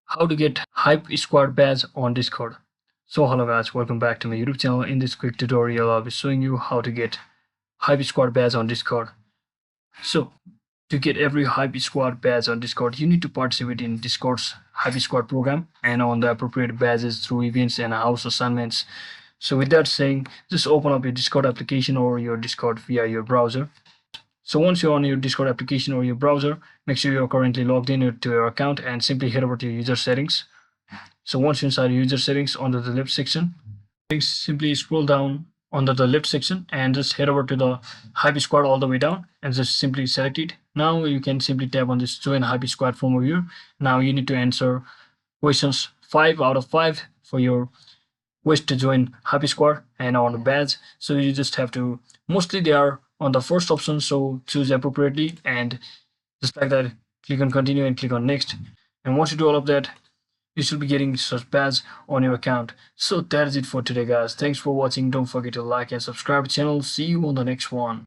How to get Hypesquad badge on Discord. So hello guys, welcome back to my YouTube channel. In this quick tutorial, I'll be showing you how to get Hypesquad badge on Discord. So to get every Hypesquad badge on Discord, you need to participate in Discord's Hypesquad program and on the appropriate badges through events and house assignments. So with that saying, just open up your Discord application or your Discord via your browser. So once you're on your Discord application or your browser, make sure you're currently logged in to your account and simply head over to your user settings. So once you're inside user settings, under the left section, simply scroll down under the left section and just head over to the Hypesquad all the way down and just simply select it. Now you can simply tap on this join Hypesquad from over here. Now you need to answer questions 5 out of 5 for your wish to join Hypesquad and on the badge. So you just have to, mostly they are on the first option, so choose appropriately and just like that, click on continue and click on next. And once you do all of that, you should be getting such badge on your account. So that is it for today guys. Thanks for watching. Don't forget to like and subscribe to the channel. See you on the next one.